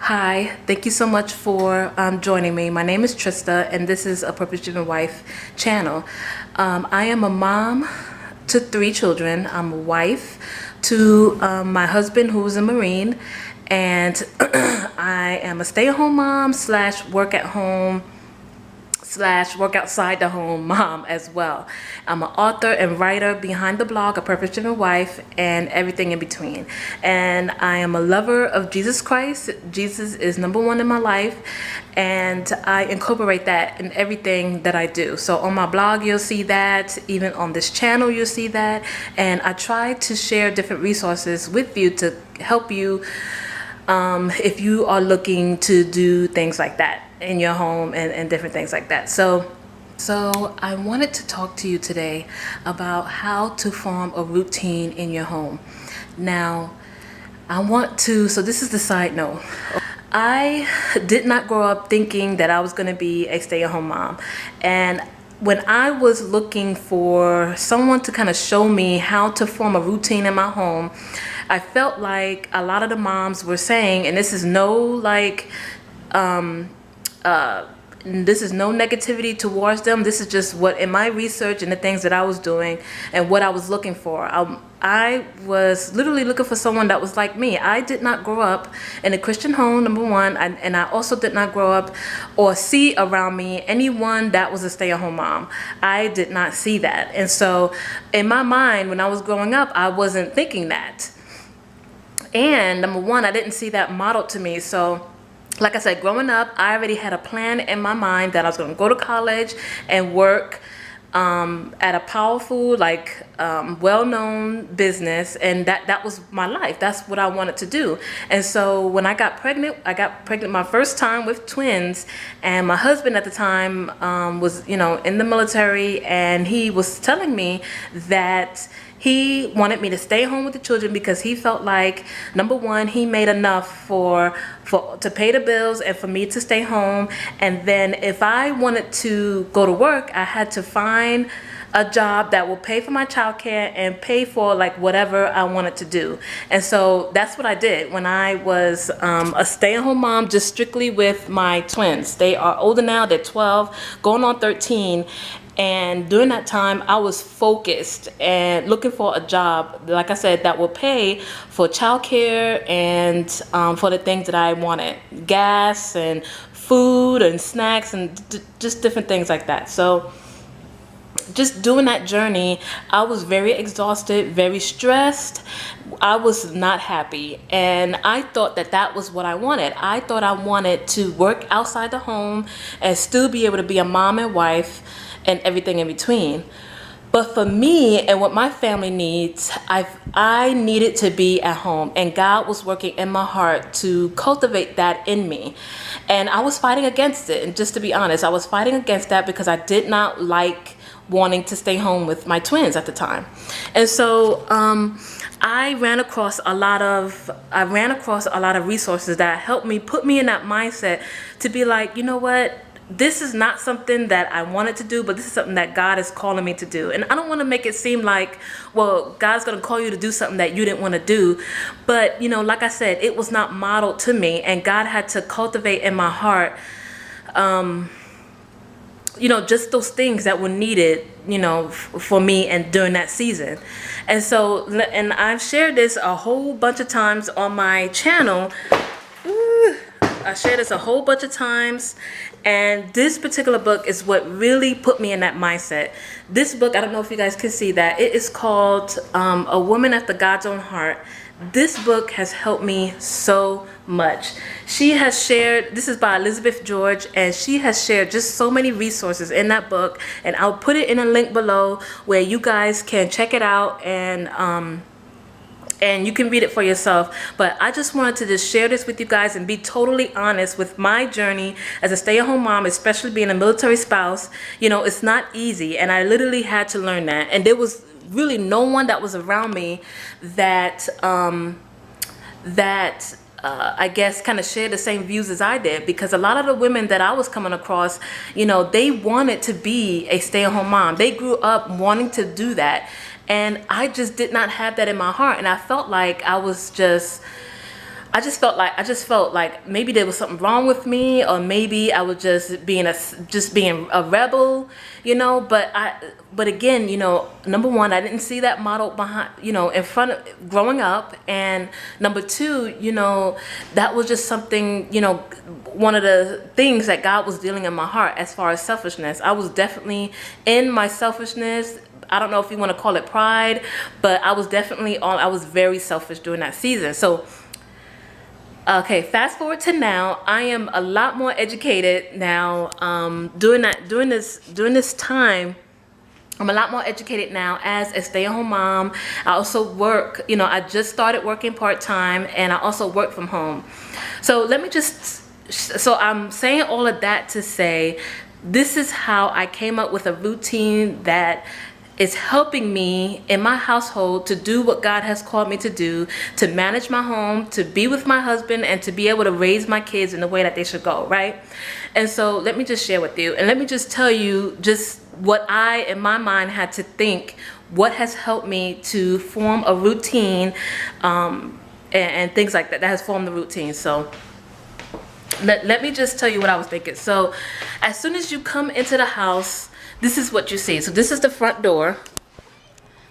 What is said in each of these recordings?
Hi, thank you so much for joining me. My name is Trista, and this is a Purpose Driven Wife channel. I am a mom to 3 children. I'm a wife to my husband, who's a Marine, and I am a stay-at-home mom slash work at home slash work outside the home mom as well. I'm an author and writer behind the blog, A Purpose Driven Wife, and everything in between. And I am a lover of Jesus Christ. Jesus is #1 in my life, and I incorporate that in everything that I do. So on my blog, you'll see that. Even on this channel, you'll see that. And I try to share different resources with you to help you if you are looking to do things like that in your home and different things like that. So I wanted to talk to you today about how to form a routine in your home. Now, so this is the side note. I did not grow up thinking that I was going to be a stay-at-home mom. And when I was looking for someone to kind of show me how to form a routine in my home, I felt like a lot of the moms were saying, and this is no this is no negativity towards them. This is just what, in my research and the things that I was doing and what I was looking for. I was literally looking for someone that was like me. I did not grow up in a Christian home, #1, and I also did not grow up or see around me anyone that was a stay-at-home mom. I did not see that. And so in my mind, when I was growing up, I wasn't thinking that. And #1, I didn't see that modeled to me. So like I said, growing up, I already had a plan in my mind that I was going to go to college and work at a powerful, well-known business, and that was my life. That's what I wanted to do. And so when I got pregnant my first time with twins, and my husband at the time was, in the military, and he was telling me that he wanted me to stay home with the children because he felt like, #1, he made enough to pay the bills and for me to stay home. And then if I wanted to go to work, I had to find a job that will pay for my childcare and pay for whatever I wanted to do. And so that's what I did when I was a stay-at-home mom, just strictly with my twins. They are older now, they're 12, going on 13. And during that time, I was focused and looking for a job, like I said, that would pay for childcare and for the things that I wanted, gas and food and snacks and just different things like that. So just doing that journey, I was very exhausted, very stressed. I was not happy, and I thought that was what I wanted. I thought I wanted to work outside the home and still be able to be a mom and wife and everything in between. But for me and what my family needs, I needed to be at home, and God was working in my heart to cultivate that in me. And I was fighting against it. And just to be honest, I was fighting against that because I did not like wanting to stay home with my twins at the time. And so I ran across a lot of resources that helped me, put me in that mindset to be like, you know what? This is not something that I wanted to do, but this is something that God is calling me to do. And I don't want to make it seem like, well, God's going to call you to do something that you didn't want to do. But, like I said, it was not modeled to me, and God had to cultivate in my heart, just those things that were needed, for me and during that season. And so, and I've shared this a whole bunch of times on my channel. I shared this a whole bunch of times, and this particular book is what really put me in that mindset. This book, I don't know if you guys can see that, it is called A Woman After God's Own Heart. This book has helped me so much. She has shared, this is by Elizabeth George, and she has shared just so many resources in that book, and I'll put it in a link below where you guys can check it out and you can read it for yourself. But I just wanted to just share this with you guys and be totally honest with my journey as a stay-at-home mom, especially being a military spouse. It's not easy, and I literally had to learn that. And there was really no one that was around me that I guess kind of shared the same views as I did, because a lot of the women that I was coming across, they wanted to be a stay-at-home mom. They grew up wanting to do that. And I just did not have that in my heart. And I felt like I was just I just felt like maybe there was something wrong with me, or maybe I was just being a rebel, you know. But again, you know, number one, I didn't see that model behind, you know, in front of growing up, and number two, you know, that was just something, you know, one of the things that God was dealing in my heart as far as selfishness. I was definitely in my selfishness. I don't know if you want to call it pride, but I was very selfish during that season. So okay, fast forward to now. I am a lot more educated now. During this time, I'm a lot more educated now as a stay-at-home mom. I also work. You know, I just started working part-time, and I also work from home. So I'm saying all of that to say, this is how I came up with a routine that is helping me in my household to do what God has called me to do, to manage my home, to be with my husband, and to be able to raise my kids in the way that they should go, right? And so let me just share with you, and let me just tell you just what I, in my mind, had to think, what has helped me to form a routine, and things like that, that has formed the routine. So let me just tell you what I was thinking. So as soon as you come into the house, this is what you see. So this is the front door.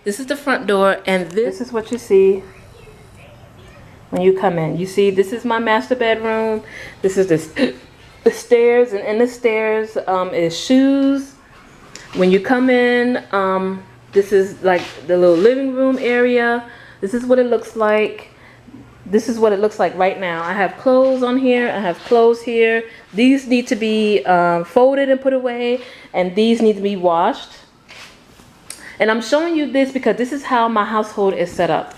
This is the front door, and this is what you see when you come in. You see, this is my master bedroom. This is the stairs, and in the stairs is shoes. When you come in, this is like the little living room area. This is what it looks like. This is what it looks like right now. I have clothes on here. I have clothes here. These need to be folded and put away, and these need to be washed. And I'm showing you this because this is how my household is set up.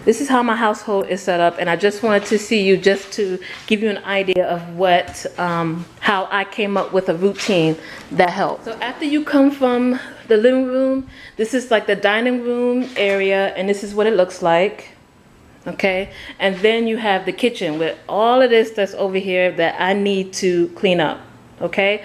This is how my household is set up, and I just wanted to see you just to give you an idea of what, how I came up with a routine that helped. So after you come from the living room, this is like the dining room area, and this is what it looks like. Okay, and then you have the kitchen with all of this that's over here that I need to clean up. Okay,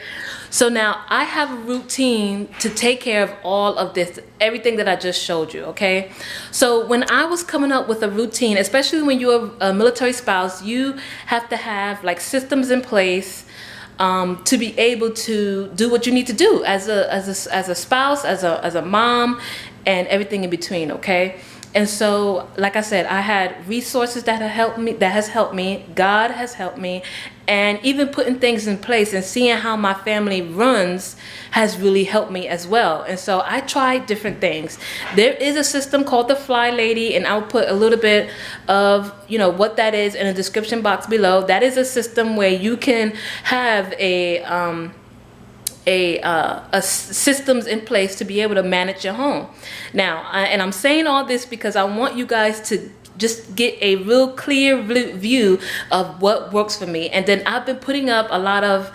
so now I have a routine to take care of all of this, everything that I just showed you. Okay, so when I was coming up with a routine, especially when you're a military spouse, you have to have like systems in place to be able to do what you need to do as a spouse, as a mom, and everything in between. Okay. And so, like I said, I had resources that has helped me. God has helped me. And even putting things in place and seeing how my family runs has really helped me as well. And so I tried different things. There is a system called the Fly Lady, and I'll put a little bit of, you know, what that is in the description box below. That is a system where you can have a systems in place to be able to manage your home. Now, and I'm saying all this because I want you guys to just get a real clear view of what works for me. And then I've been putting up a lot of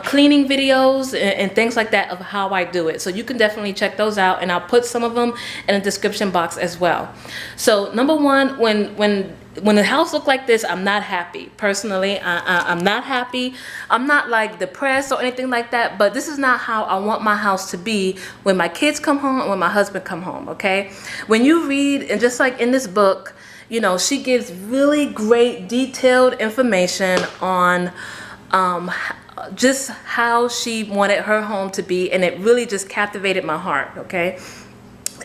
cleaning videos and things like that of how I do it. So you can definitely check those out, and I'll put some of them in the description box as well. So number one, when the house looks like this, I'm not happy. Personally, I'm not happy. I'm not like depressed or anything like that, but this is not how I want my house to be when my kids come home and when my husband come home, okay? When you read, and just like in this book, you know, she gives really great detailed information on just how she wanted her home to be, and it really just captivated my heart, okay?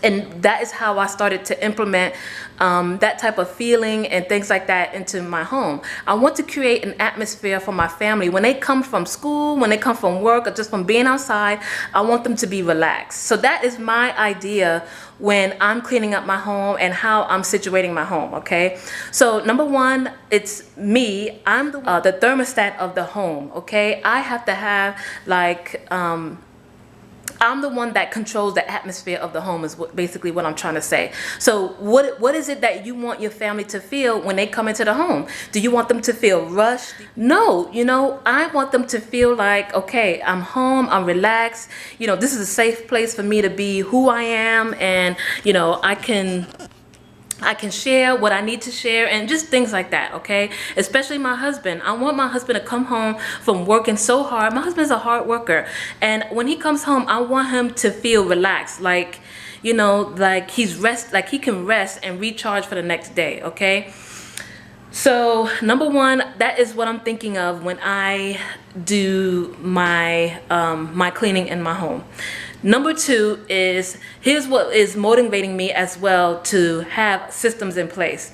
And that is how I started to implement that type of feeling and things like that into my home. I want to create an atmosphere for my family. When they come from school, when they come from work, or just from being outside, I want them to be relaxed. So that is my idea when I'm cleaning up my home and how I'm situating my home, okay? So number one, it's me. I'm the thermostat of the home, okay? I have to have like... I'm the one that controls the atmosphere of the home is basically what I'm trying to say. So what is it that you want your family to feel when they come into the home? Do you want them to feel rushed? No, you know, I want them to feel like, okay, I'm home, I'm relaxed. You know, this is a safe place for me to be who I am, and, you know, I can share what I need to share and just things like that, okay? Especially my husband. I want my husband to come home from working so hard. My husband's a hard worker. And when he comes home, I want him to feel relaxed. Like, you know, like he can rest and recharge for the next day, okay? So number one, that is what I'm thinking of when I do my my cleaning in my home. Number two is, here's what is motivating me as well to have systems in place.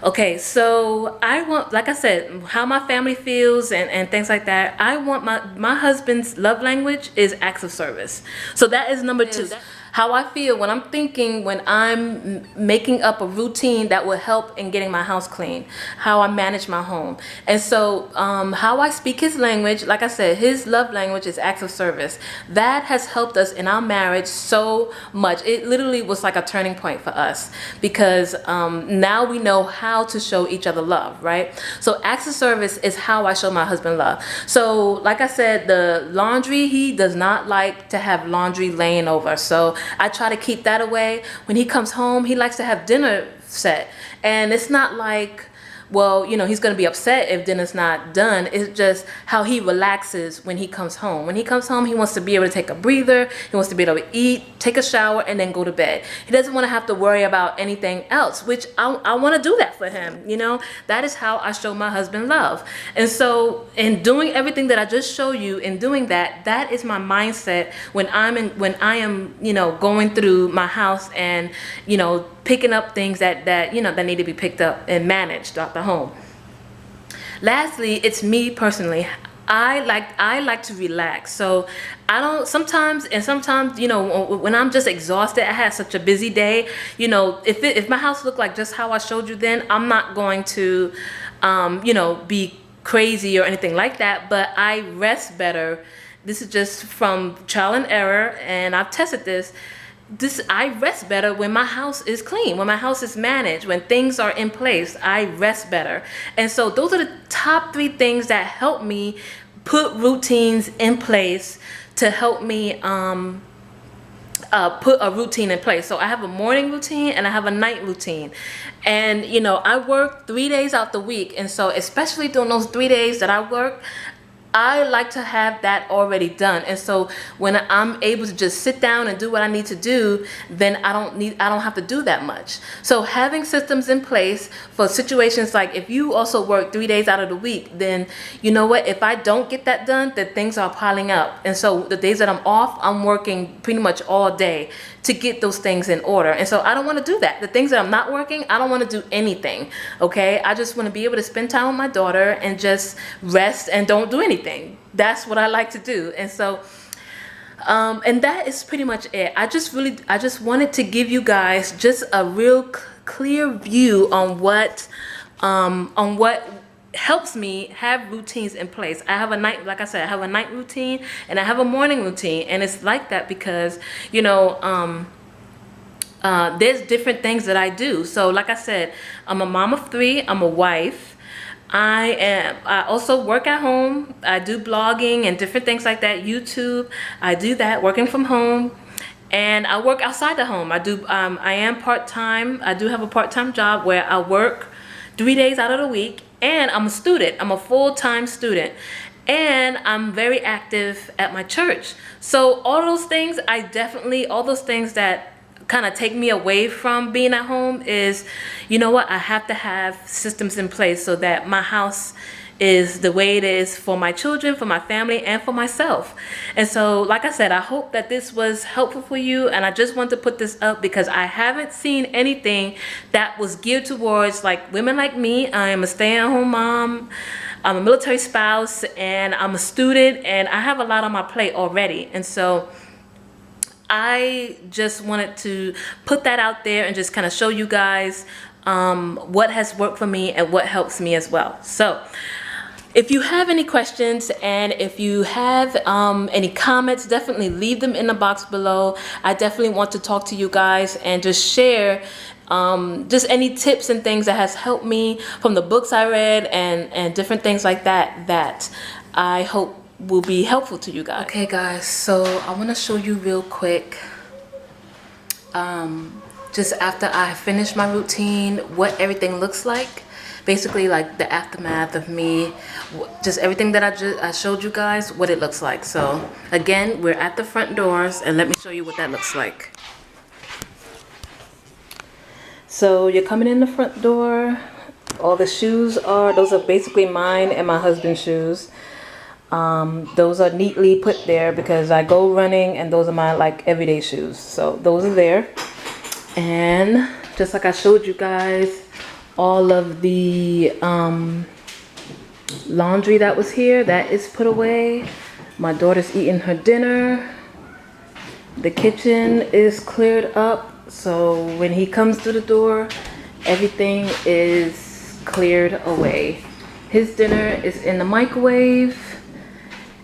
Okay, so I want, like I said, how my family feels and things like that. I want my husband's love language is acts of service. So that is number two. How I feel when I'm thinking, when I'm making up a routine that will help in getting my house clean, how I manage my home. And so how I speak his language, like I said, his love language is acts of service. That has helped us in our marriage so much. It literally was like a turning point for us, because now we know how to show each other love, right? So acts of service is how I show my husband love. So like I said, the laundry, he does not like to have laundry laying over. So I try to keep that away. When he comes home, he likes to have dinner set. And it's not like, well, you know, he's going to be upset if dinner's not done. It's just how he relaxes when he comes home. When he comes home, he wants to be able to take a breather. He wants to be able to eat, take a shower, and then go to bed. He doesn't want to have to worry about anything else, which I want to do that for him. You know, that is how I show my husband love. And so in doing everything that I just showed you, in doing that, that is my mindset when I am, you know, going through my house and, you know, picking up things that you know, that need to be picked up and managed throughout the home. Lastly, it's me personally. I like to relax. So I don't sometimes, you know, when I'm just exhausted, I had such a busy day, you know, if my house looked like just how I showed you, then I'm not going to you know, be crazy or anything like that, but I rest better. This is just from trial and error, and I've tested this. I rest better when my house is clean, when my house is managed, when things are in place. I rest better. And so those are the top 3 things that help me put routines in place to help me put a routine in place. So I have a morning routine and I have a night routine. And you know, I work 3 days out the week, and so especially during those 3 days that I work, I like to have that already done. And so when I'm able to just sit down and do what I need to do, then I don't have to do that much. So having systems in place for situations like if you also work 3 days out of the week, then you know what, if I don't get that done, then things are piling up. And so the days that I'm off, I'm working pretty much all day to get those things in order. And so I don't want to do that. The things that I'm not working, I don't want to do anything. Okay, I just want to be able to spend time with my daughter and just rest and don't do anything. That's what I like to do. And so and that is pretty much it. I just wanted to give you guys just a real clear view on what helps me have routines in place. I have a night, like I said, I have a night routine and I have a morning routine, and it's like that because, you know, there's different things that I do. So like I said, I'm a mom of 3, I'm a wife, I also work at home, I do blogging and different things like that, YouTube, I do that, working from home. And I work outside the home. I am part-time. I do have a part-time job where I work 3 days out of the week. And I'm a student. I'm a full-time student. And I'm very active at my church. So all those things, all those things that kind of take me away from being at home is, you know what, I have to have systems in place so that my house is the way it is for my children, for my family, and for myself. And so, like I said, I hope that this was helpful for you, and I just want to put this up because I haven't seen anything that was geared towards like women like me. I am a stay-at-home mom, I'm a military spouse, and I'm a student, and I have a lot on my plate already. And so I just wanted to put that out there and just kind of show you guys what has worked for me and what helps me as well. So if you have any questions and if you have any comments, definitely leave them in the box below. I definitely want to talk to you guys and just share just any tips and things that has helped me from the books I read and different things like that that I hope will be helpful to you guys. Okay guys, so I want to show you real quick just after I finish my routine what everything looks like. Basically like the aftermath of me, just everything that I showed you guys, what it looks like. So again, we're at the front doors, and let me show you what that looks like. So you're coming in the front door, all the shoes are, those are basically mine and my husband's shoes. Those are neatly put there because I go running, and those are my like everyday shoes. So those are there. And just like I showed you guys, all of the laundry that was here, that is put away. My daughter's eating her dinner. The kitchen is cleared up, so when he comes through the door, everything is cleared away. His dinner is in the microwave,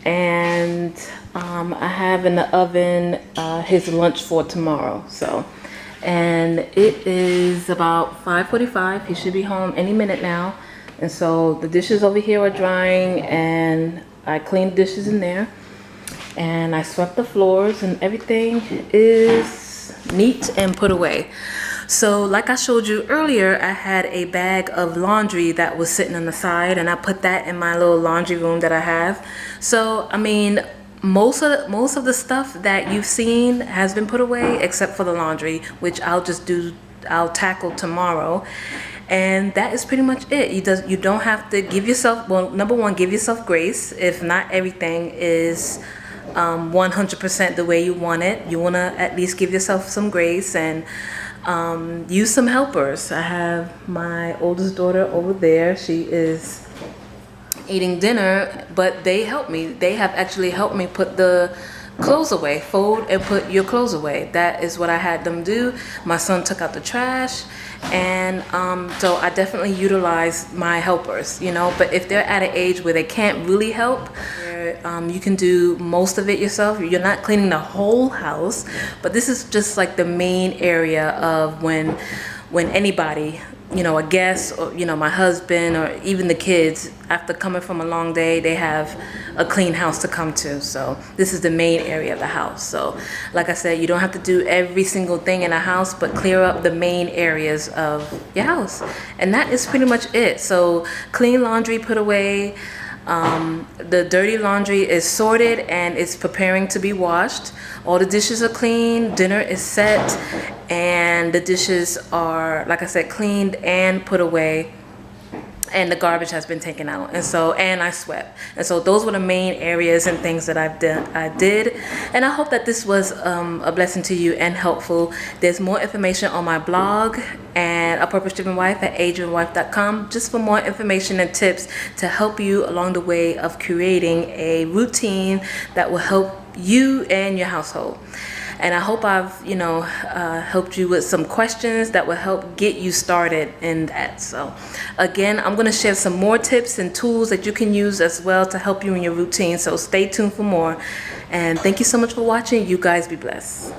and I have in the oven his lunch for tomorrow. So, and it is about 5:45. He should be home any minute now. And so the dishes over here are drying, and I cleaned dishes in there, and I swept the floors, and everything is neat and put away. So like I showed you earlier, I had a bag of laundry that was sitting on the side, and I put that in my little laundry room that I have. So I mean, most of the stuff that you've seen has been put away except for the laundry, which I'll tackle tomorrow. And that is pretty much it. You don't have to give yourself, well, number one, give yourself grace. If not everything is 100% the way you want it, you want to at least give yourself some grace, and use some helpers. I have my oldest daughter over there. She is eating dinner, but they help me. They have actually helped me put the clothes away, fold and put your clothes away. That is what I had them do. My son took out the trash, and so I definitely utilize my helpers, you know. But if they're at an age where they can't really help, you can do most of it yourself. You're not cleaning the whole house, but this is just like the main area of when anybody, you know, a guest, or you know, my husband, or even the kids, after coming from a long day, they have a clean house to come to. So this is the main area of the house. So like I said, you don't have to do every single thing in a house, but clear up the main areas of your house, and that is pretty much it. So clean laundry put away. The dirty laundry is sorted and it's preparing to be washed. All the dishes are clean, dinner is set, and the dishes are, like I said, cleaned and put away, and the garbage has been taken out, and I swept. And so those were the main areas and things that I did, and I hope that this was a blessing to you and helpful. There's more information on my blog and A Purpose Driven Wife at adrivenwife.com, just for more information and tips to help you along the way of creating a routine that will help you and your household. And I hope I've, you know, helped you with some questions that will help get you started in that. So again, I'm going to share some more tips and tools that you can use as well to help you in your routine. So stay tuned for more. And thank you so much for watching. You guys be blessed.